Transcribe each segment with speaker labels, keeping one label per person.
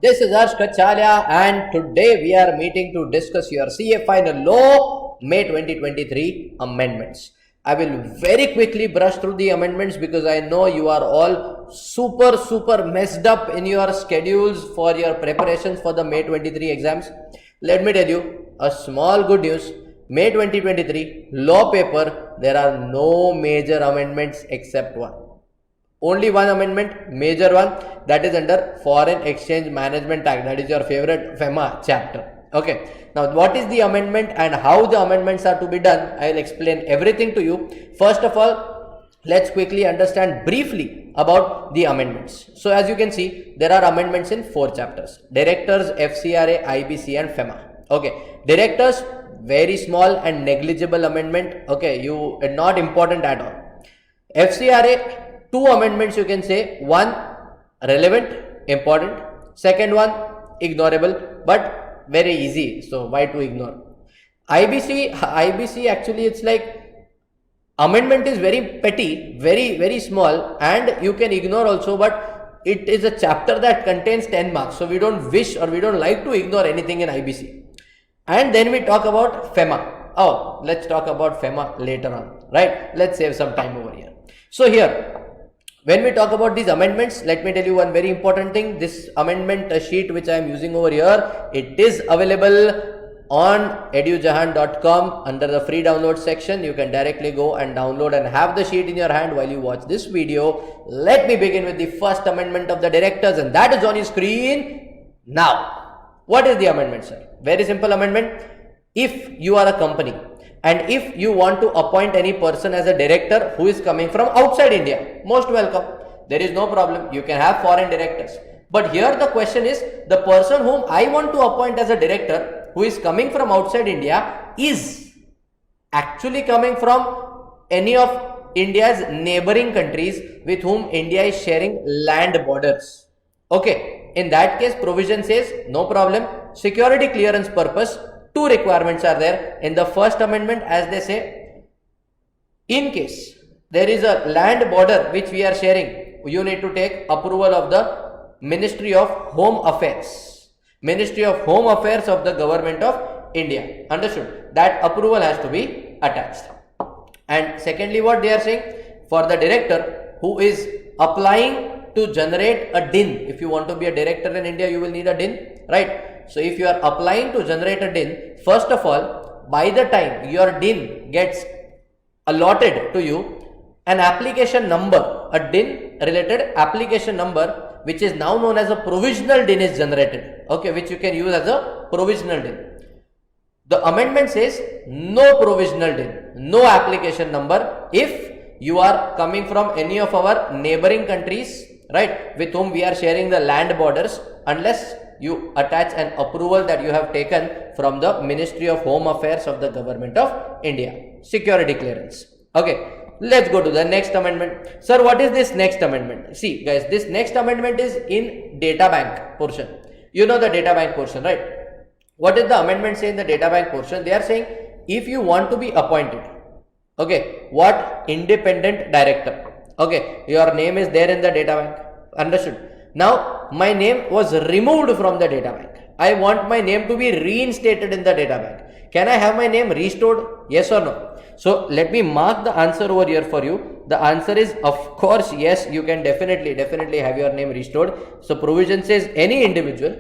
Speaker 1: This is Harsh Kachalia, and today we are meeting to discuss your CA Final Law May 2023 amendments. I will very quickly brush through the amendments because I know you are all super messed up in your schedules for your preparations for the May 23 exams. Let me tell you a small good news. May 2023 law paper, there are no major amendments except one. Only one amendment, major one, that is under Foreign Exchange Management Act. That is your favorite FEMA chapter. Okay. Now, what is the amendment and how the amendments are to be done? I will explain everything to you. First of all, let's quickly understand briefly about the amendments. So, as you can see, there are amendments in 4 chapters. Directors, FCRA, IBC and FEMA. Okay. Directors, very small and negligible amendment. Okay. Not important at all. FCRA, 2 amendments you can say. One, relevant, important. Second one, ignorable, but very easy. So, why to ignore? IBC actually it's like amendment is very petty, very small, and you can ignore also, but it is a chapter that contains 10 marks. So, we don't wish or we don't like to ignore anything in IBC. And then we talk about FEMA. Oh, let's talk about FEMA later on, right? Let's save some time over here. So, here, when we talk about these amendments, let me tell you one very important thing. This amendment sheet which I am using over here, it is available on edujahan.com under the free download section. You can directly go and download and have the sheet in your hand while you watch this video. Let me begin with the first amendment of the directors, and that is on your screen now. What is the amendment, sir? Very simple amendment. If you are a company and if you want to appoint any person as a director who is coming from outside India, most welcome. There is no problem. You can have foreign directors. But here the question is, the person whom I want to appoint as a director who is coming from outside India is actually coming from any of India's neighboring countries with whom India is sharing land borders. Okay. In that case, provision says no problem. Security clearance purpose, 2 requirements are there. In the first amendment, as they say, in case there is a land border which we are sharing, you need to take approval of the Ministry of Home Affairs. Ministry of Home Affairs of the Government of India. Understood? That approval has to be attached. And secondly, what they are saying, for the director who is applying to generate a DIN. If you want to be a director in India, you will need a DIN, right? So, if you are applying to generate a DIN, first of all, by the time your DIN gets allotted to you, an application number, a DIN related application number, which is now known as a provisional DIN is generated, okay, which you can use as a provisional DIN. The amendment says no provisional DIN, no application number if you are coming from any of our neighboring countries, right, with whom we are sharing the land borders, unless you attach an approval that you have taken from the Ministry of Home Affairs of the Government of India. Security clearance. Okay, let's go to the next amendment. Sir, what is this next amendment? See guys, this next amendment is in data bank portion. You know the data bank portion, right? What did the amendment say in the data bank portion? They are saying if you want to be appointed, okay, what? Independent director. Okay, your name is there in the data bank. Understood? Now, my name was removed from the data bank. I want my name to be reinstated in the data bank. Can I have my name restored? Yes or no? So, let me mark the answer over here for you. The answer is, of course, yes, you can definitely have your name restored. So, provision says any individual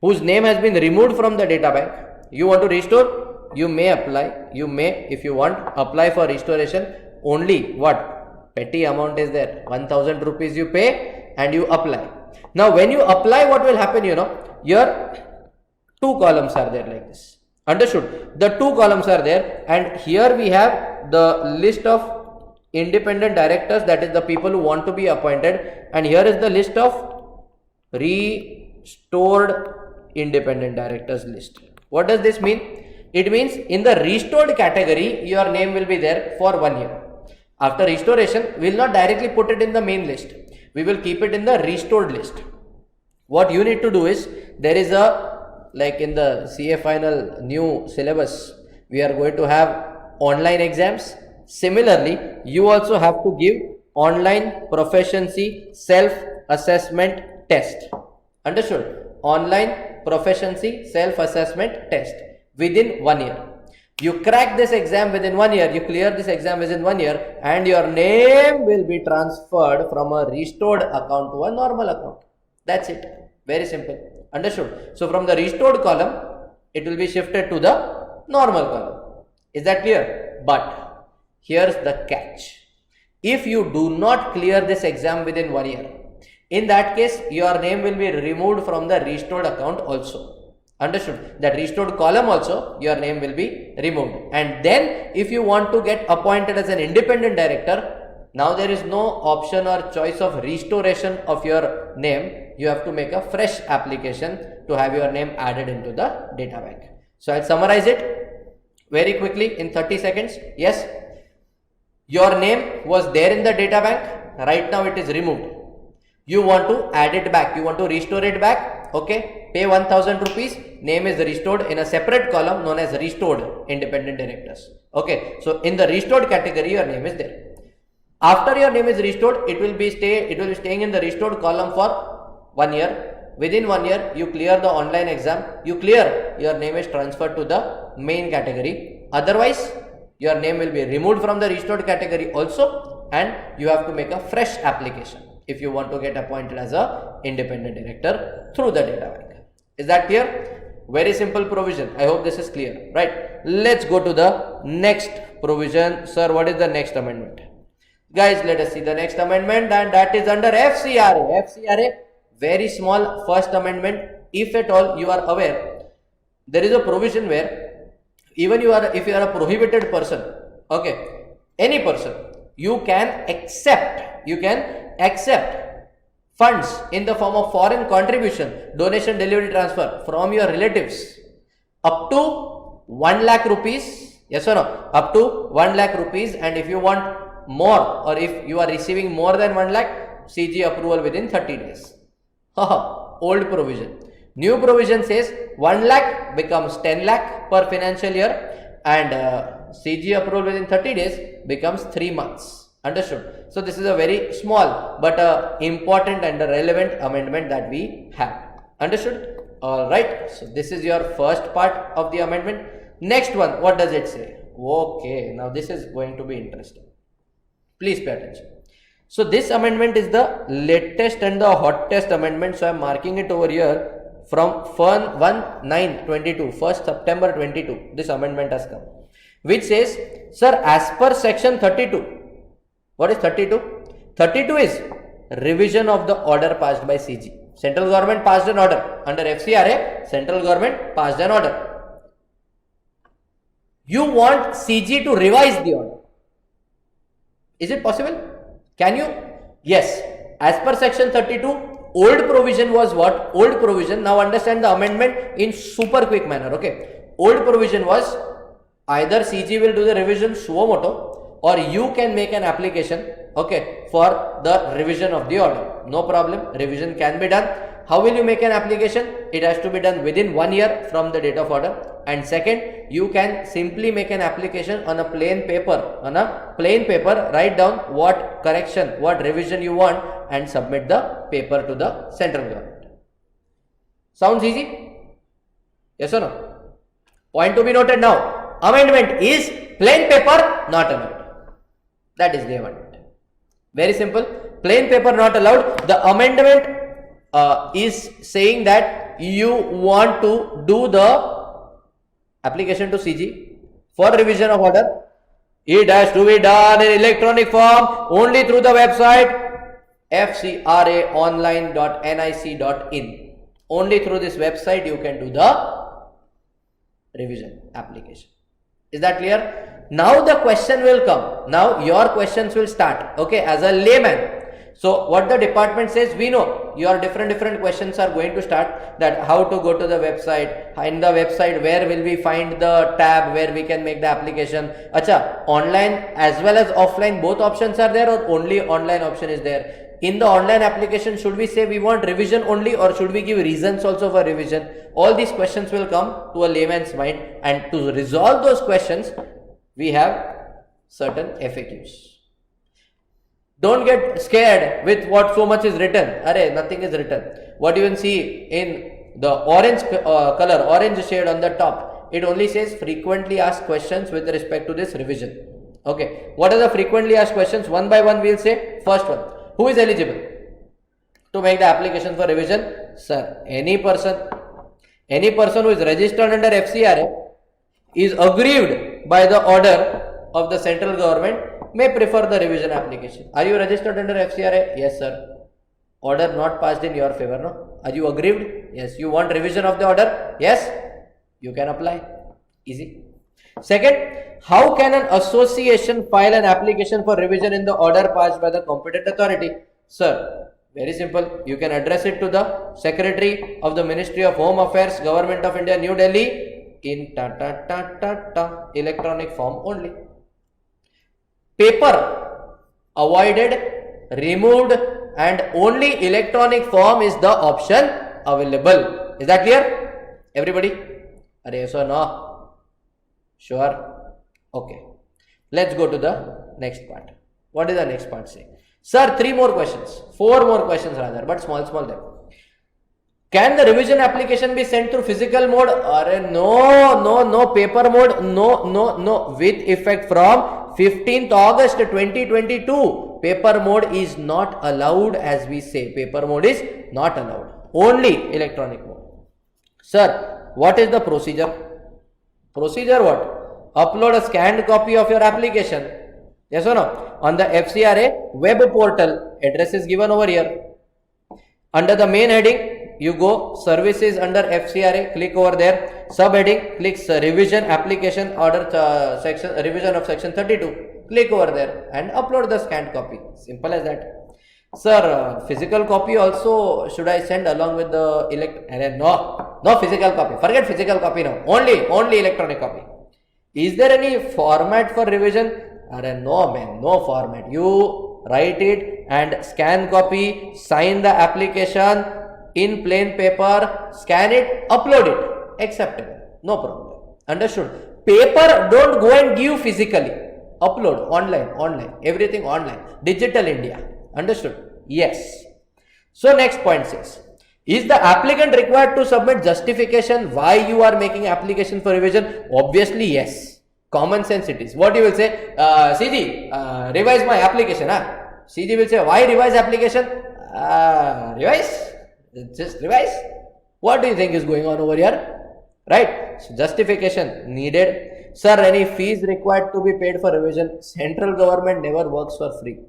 Speaker 1: whose name has been removed from the data bank, you want to restore, you may apply. You may, if you want, apply for restoration. Only what? Petty amount is there. 1000 rupees you pay and you apply. Now, when you apply, what will happen, you know, your 2 columns are there like this. Understood? The 2 columns are there, and here we have the list of independent directors, that is the people who want to be appointed, and here is the list of restored independent directors list. What does this mean? It means in the restored category, your name will be there for 1 year. After restoration, we will not directly put it in the main list. We will keep it in the restored list. What you need to do is, there is a, like in the CA final new syllabus, we are going to have online exams. Similarly, you also have to give online proficiency self-assessment test. Understood? online proficiency self-assessment test within 1 year. You crack this exam within 1 year, you clear this exam within 1 year, and your name will be transferred from a restored account to a normal account. That's it. Very simple. Understood? So from the restored column, it will be shifted to the normal column. Is that clear? But here's the catch. If you do not clear this exam within 1 year, in that case, your name will be removed from the restored account also. Understood? That restored column also, your name will be removed. And then if you want to get appointed as an independent director, now there is no option or choice of restoration of your name. You have to make a fresh application to have your name added into the data bank. So I'll summarize it very quickly in 30 seconds. Yes, your name was there in the data bank. Right now it is removed. You want to add it back. You want to restore it back. Okay, pay 1000 rupees. Name is restored in a separate column known as restored independent directors. Okay, so in the restored category, your name is there. After your name is restored, it will be staying in the restored column for 1 year. Within 1 year, you clear the online exam. You clear, your name is transferred to the main category. Otherwise, your name will be removed from the restored category also, and you have to make a fresh application if you want to get appointed as a independent director through the data bank. Is that clear? Very simple provision. I hope this is clear, right? Let's go to the next provision. Sir, what is the next amendment? Guys, let us see the next amendment, and that is under FCRA. FCRA, very small first amendment. If at all you are aware, there is a provision where even if you are a prohibited person, okay, any person, you can accept funds in the form of foreign contribution, donation, delivery, transfer from your relatives up to 1 lakh rupees. Yes or no? Up to 1 lakh rupees. And if you want more, or if you are receiving more than 1 lakh, CG approval within 30 days. Old provision. New provision says 1 lakh becomes 10 lakh per financial year, and CG approval within 30 days becomes 3 months. Understood? So this is a very small but important and relevant amendment that we have. Understood? Alright. So this is your first part of the amendment. Next one, what does it say? Okay, now this is going to be interesting. Please pay attention. So this amendment is the latest and the hottest amendment. So I am marking it over here from 1/9/22, 1st September 22. This amendment has come, which says, sir, as per section 32. What is 32? 32 is revision of the order passed by CG. Central government passed an order. Under FCRA, central government passed an order. You want CG to revise the order. Is it possible? Can you? Yes. As per section 32, old provision was what? Old provision. Now understand the amendment in super quick manner. Okay. Old provision was either CG will do the revision suo moto, or you can make an application, okay, for the revision of the order. No problem. Revision can be done. How will you make an application? It has to be done within 1 year from the date of order. And second, you can simply make an application on a plain paper. Write down what correction, what revision you want, and submit the paper to the central government. Sounds easy? Yes or no? Point to be noted now. Amendment is plain paper not allowed. That is the amendment. Very simple. Plain paper not allowed. The amendment is saying that you want to do the application to CG for revision of order. It has to be done in electronic form only through the website fcraonline.nic.in. Only through this website you can do the revision application. Is that clear? Now the question will come. Now your questions will start. Okay, as a layman. So what the department says, we know your different questions are going to start, that how to go to the website. In the website, where will we find the tab where we can make the application? Acha, online as well as offline, both options are there, or only online option is there? In the online application, should we say we want revision only, or should we give reasons also for revision? All these questions will come to a layman's mind, and to resolve those questions, we have certain FAQs. Don't get scared with what so much is written. Array, nothing is written. What you can see in the orange color, orange shade on the top, it only says frequently asked questions with respect to this revision. Okay, what are the frequently asked questions? One by one we will say. First one, who is eligible to make the application for revision? Sir, any person who is registered under FCRA, is aggrieved by the order of the central government, may prefer the revision application. Are you registered under FCRA? Yes, sir. Order not passed in your favor, no? Are you aggrieved? Yes. You want revision of the order? Yes. You can apply. Easy. Second, how can an association file an application for revision in the order passed by the competent authority? Sir, very simple. You can address it to the Secretary of the Ministry of Home Affairs, Government of India, New Delhi, in electronic form only. Paper avoided, removed, and only electronic form is the option available. Is that clear? Everybody? Are yes or no? Sure? Okay. Let's go to the next part. What is the next part saying? Sir, 4 more questions rather, but small them. Can the revision application be sent through physical mode? No, paper mode, no. With effect from 15th August 2022, paper mode is not allowed, as we say. Paper mode is not allowed. Only electronic mode. Sir, what is the procedure? Procedure what? Upload a scanned copy of your application. Yes or no? On the FCRA web portal, address is given over here. Under the main heading, you go services under FCRA, click over there. Subheading, clicks revision application order section, revision of section 32. Click over there and upload the scanned copy. Simple as that. Sir, physical copy also should I send along with the no physical copy. Forget physical copy now. Only electronic copy. Is there any format for revision? No man, no format. You write it and scan copy, sign the application in plain paper, scan it, upload it. Acceptable. No problem. Understood? Paper don't go and give physically. Upload online. Everything online. Digital India. Understood? Yes. So next point says, is the applicant required to submit justification why you are making application for revision? Obviously yes. Common sense it is. What you will say? CG, revise my application. CG will say, why revise application? Revise? Just revise. What do you think is going on over here? Right? So justification needed. Sir, any fees required to be paid for revision? Central government never works for free.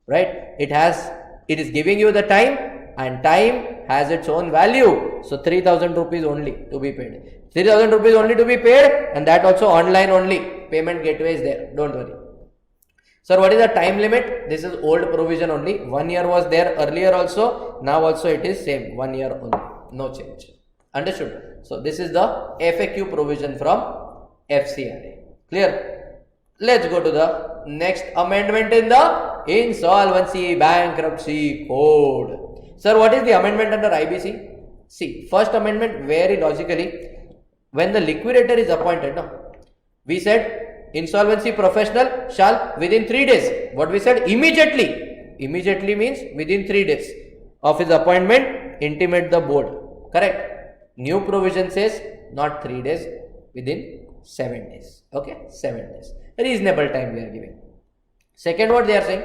Speaker 1: Right? It is giving you the time, and time has its own value. So 3,000 rupees only to be paid. 3,000 rupees only to be paid, and that also online only. Payment gateway is there. Don't worry. Sir, what is the time limit? This is old provision only. 1 year was there earlier also. Now also it is same. 1 year only. No change. Understood? So this is the FAQ provision from FCRA. Clear? Let's go to the next amendment in the Insolvency Bankruptcy Code. Sir, what is the amendment under IBC? See, first amendment very logically, when the liquidator is appointed, no, we said insolvency professional shall within 3 days. What we said? Immediately. Immediately means within 3 days of his appointment, intimate the board. Correct? New provision says not 3 days, within 7 days. Okay? 7 days. Reasonable time we are giving. Second, what they are saying?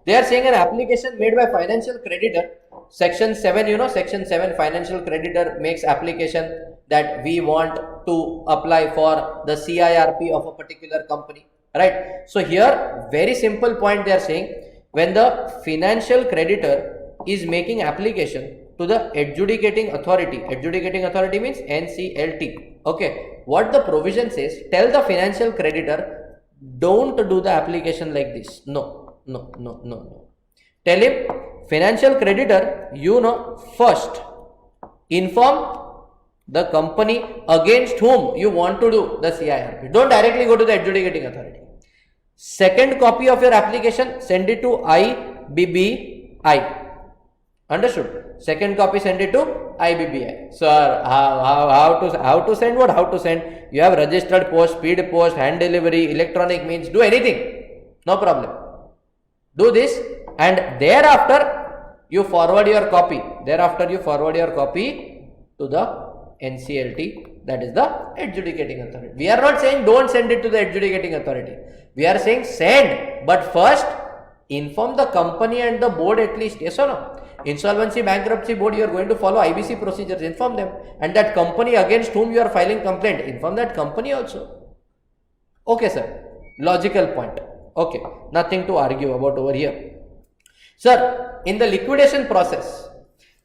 Speaker 1: They are saying an application made by financial creditor. Section 7, Section 7 financial creditor makes application that we want to apply for the CIRP of a particular company. Right? So here, very simple point they are saying, when the financial creditor is making application to the adjudicating authority means NCLT. Okay, what the provision says, tell the financial creditor, don't do the application like this. No. Tell him, financial creditor, first inform the company against whom you want to do the CIRP. Don't directly go to the adjudicating authority. Second copy of your application, send it to IBBI. Understood? Second copy, send it to IBBI. Sir, how to send what? How to send? You have registered post, speed post, hand delivery, electronic means, do anything. No problem. Do this, and thereafter you forward your copy. to the NCLT, that is the adjudicating authority. We are not saying don't send it to the adjudicating authority. We are saying send, but first inform the company and the board at least, yes or no? Insolvency bankruptcy board, you are going to follow IBC procedures, inform them. And that company against whom you are filing complaint, inform that company also. Okay sir, logical point. Okay, nothing to argue about over here. Sir, in the liquidation process,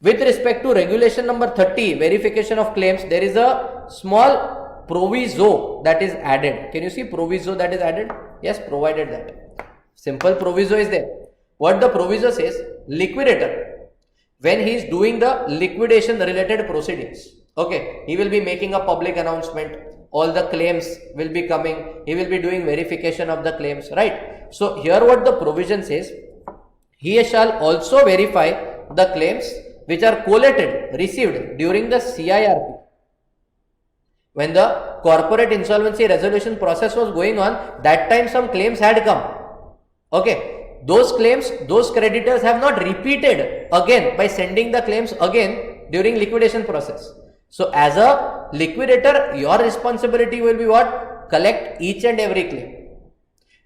Speaker 1: with respect to regulation number 30, verification of claims, there is a small proviso that is added. Can you see proviso that is added? Yes, provided that. Simple proviso is there. What the proviso says, liquidator, when he is doing the liquidation related proceedings, okay, he will be making a public announcement, all the claims will be coming, he will be doing verification of the claims, right? So here what the provision says, he shall also verify the claims which are collated, received during the CIRP. When the corporate insolvency resolution process was going on, that time some claims had come. Okay, those claims, those creditors have not repeated again by sending the claims again during liquidation process. So as a liquidator, your responsibility will be what? Collect each and every claim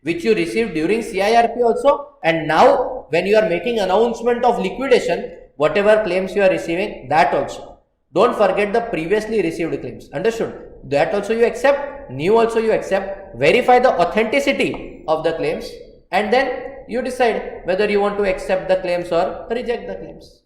Speaker 1: which you received during CIRP also, and now when you are making announcement of liquidation, whatever claims you are receiving, that also. Don't forget the previously received claims. Understood? That also you accept, new also you accept, verify the authenticity of the claims, and then you decide whether you want to accept the claims or reject the claims.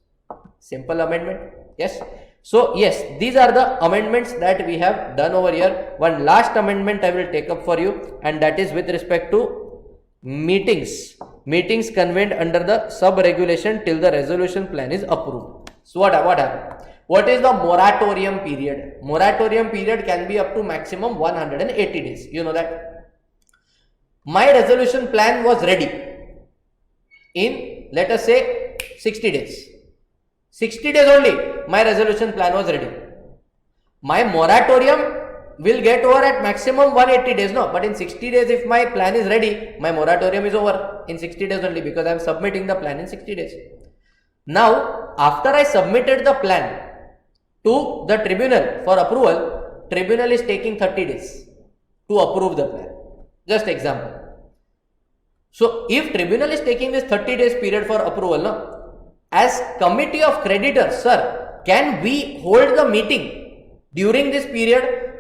Speaker 1: Simple amendment. Yes. So yes, these are the amendments that we have done over here. One last amendment I will take up for you, and that is with respect to meetings. Meetings convened under the sub-regulation till the resolution plan is approved. So what happened? What is the moratorium period? Moratorium period can be up to maximum 180 days. You know that. My resolution plan was ready in, let us say, 60 days. 60 days only my resolution plan was ready. My moratorium will get over at maximum 180 days, no, but in 60 days if my plan is ready, my moratorium is over in 60 days only, because I am submitting the plan in 60 days. Now, after I submitted the plan to the tribunal for approval, tribunal is taking 30 days to approve the plan. Just example. So, if tribunal is taking this 30 days period for approval, no, as committee of creditors, sir, can we hold the meeting during this period?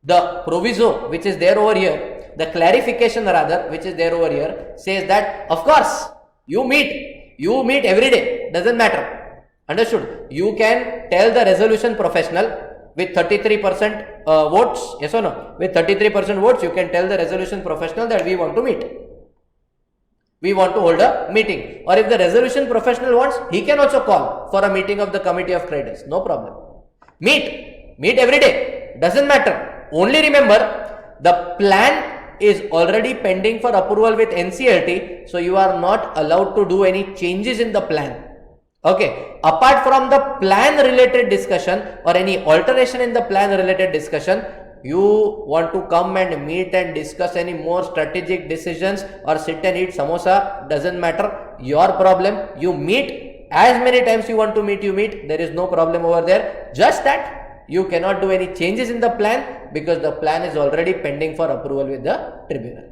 Speaker 1: The proviso which is there over here, the clarification rather which is there over here, says that of course you meet every day, doesn't matter. Understood? You can tell the resolution professional with 33% votes, yes or no? With 33% votes, you can tell the resolution professional that we want to meet. We want to hold a meeting. Or if the resolution professional wants, he can also call for a meeting of the committee of creditors. No problem. Meet every day. Doesn't matter. Only remember, the plan is already pending for approval with NCLT. So you are not allowed to do any changes in the plan. Okay. Apart from the plan related discussion or any alteration in the plan related discussion, you want to come and meet and discuss any more strategic decisions or sit and eat samosa, doesn't matter, your problem. You meet as many times you want to meet, you meet, there is no problem over there. Just that you cannot do any changes in the plan because the plan is already pending for approval with the tribunal.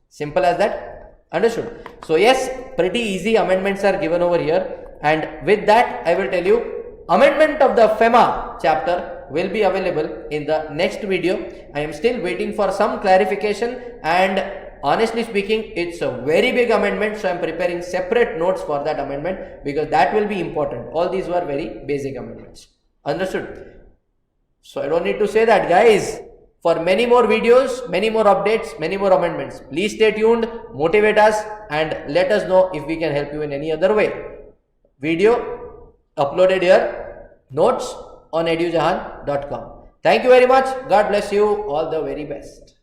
Speaker 1: Simple as that. Understood? So yes, pretty easy amendments are given over here, and with that I will tell you amendment of the FEMA chapter will be available in the next video. I am still waiting for some clarification, and honestly speaking, it's a very big amendment, so I am preparing separate notes for that amendment because that will be important. All these were very basic amendments. Understood? So I don't need to say that, guys. For many more videos, many more updates, many more amendments, please stay tuned, motivate us, and let us know if we can help you in any other way. Video uploaded here, notes on edujahan.com. Thank you very much. God bless you. All the very best.